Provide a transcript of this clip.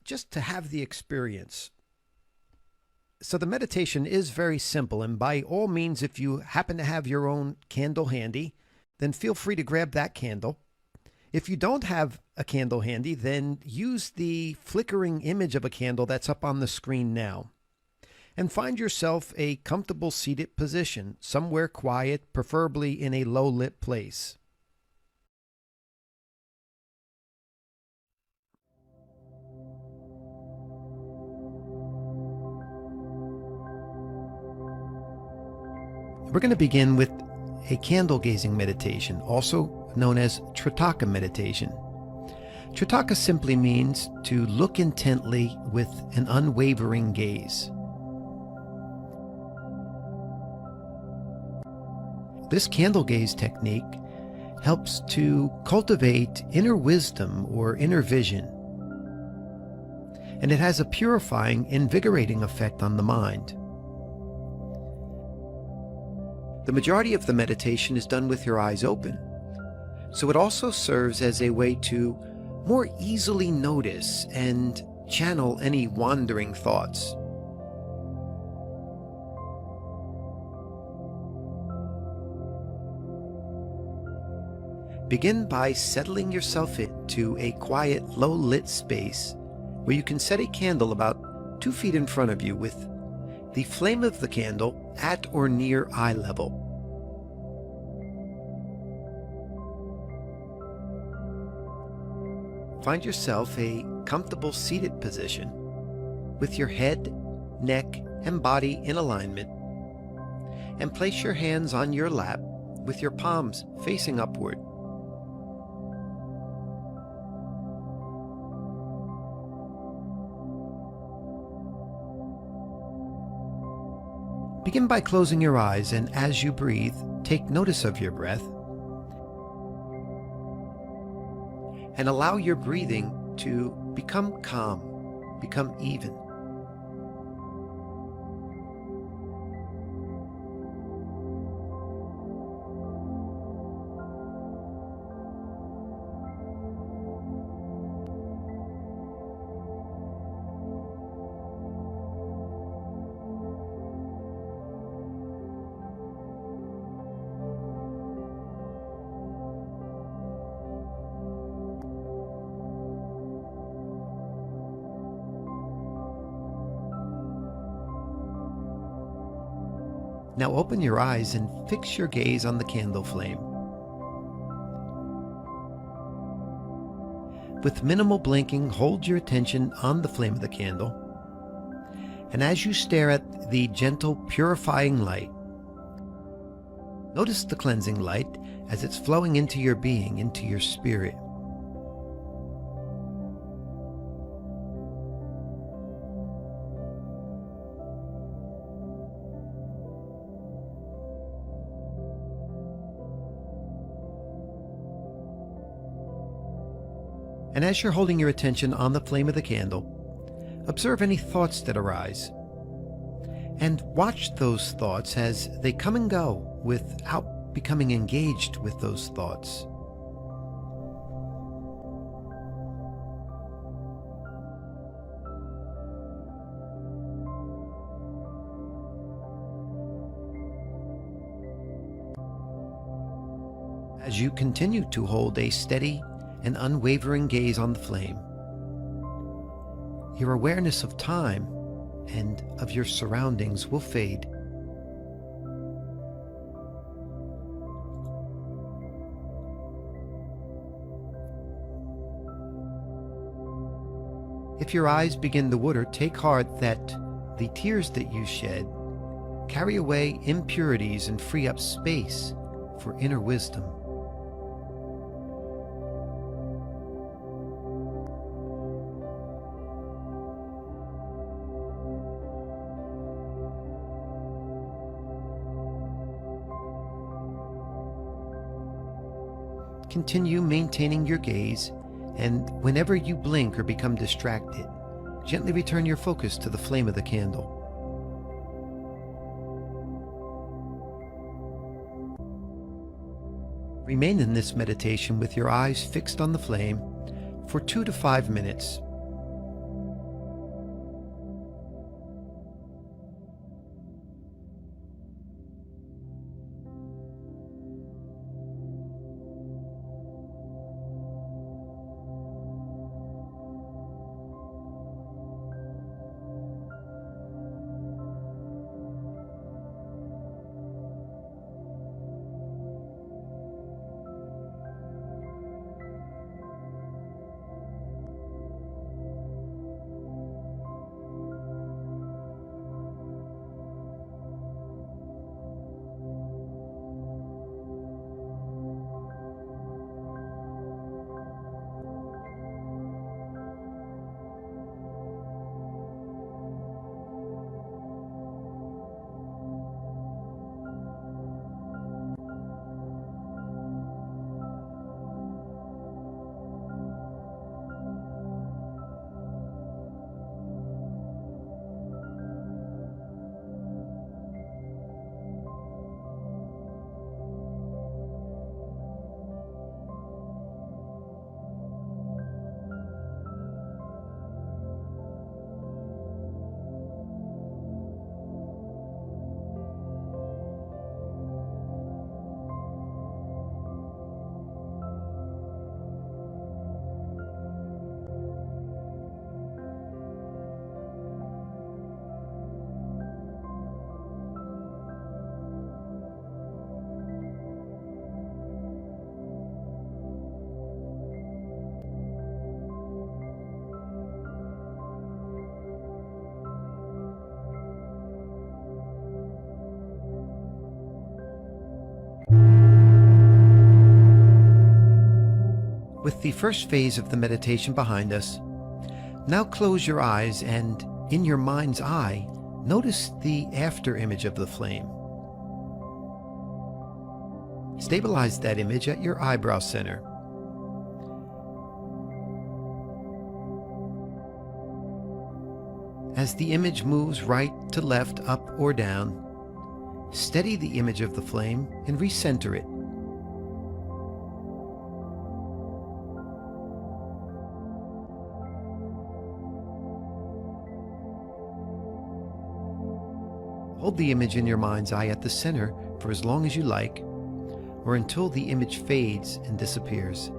just to have the experience. So the meditation is very simple, and by all means, if you happen to have your own candle handy, then feel free to grab that candle. If you don't have a candle handy, then use the flickering image of a candle that's up on the screen now. And find yourself a comfortable seated position, somewhere quiet, preferably in a low-lit place. We're going to begin with a candle gazing meditation, also known as Tritaka meditation. Tritaka simply means to look intently with an unwavering gaze. This candle gaze technique helps to cultivate inner wisdom or inner vision, and it has a purifying, invigorating effect on the mind. The majority of the meditation is done with your eyes open, so it also serves as a way to more easily notice and channel any wandering thoughts. Begin by settling yourself into a quiet, low-lit space where you can set a candle about 2 feet in front of you with the flame of the candle at or near eye level. Find yourself a comfortable seated position with your head, neck, and body in alignment, and place your hands on your lap with your palms facing upward. Begin by closing your eyes, and as you breathe, take notice of your breath and allow your breathing to become calm, become even. Now open your eyes and fix your gaze on the candle flame. With minimal blinking, hold your attention on the flame of the candle. And as you stare at the gentle, purifying light, notice the cleansing light as it's flowing into your being, into your spirit. And as you're holding your attention on the flame of the candle, observe any thoughts that arise. And watch those thoughts as they come and go without becoming engaged with those thoughts. As you continue to hold a steady and unwavering gaze on the flame, your awareness of time and of your surroundings will fade. If your eyes begin to water, take heart that the tears that you shed carry away impurities and free up space for inner wisdom. Continue maintaining your gaze, and whenever you blink or become distracted, gently return your focus to the flame of the candle. Remain in this meditation with your eyes fixed on the flame for 2 to 5 minutes. With the first phase of the meditation behind us, now close your eyes and, in your mind's eye, notice the after image of the flame. Stabilize that image at your eyebrow center. As the image moves right to left, up or down, steady the image of the flame and recenter it. Hold the image in your mind's eye at the center for as long as you like, or until the image fades and disappears.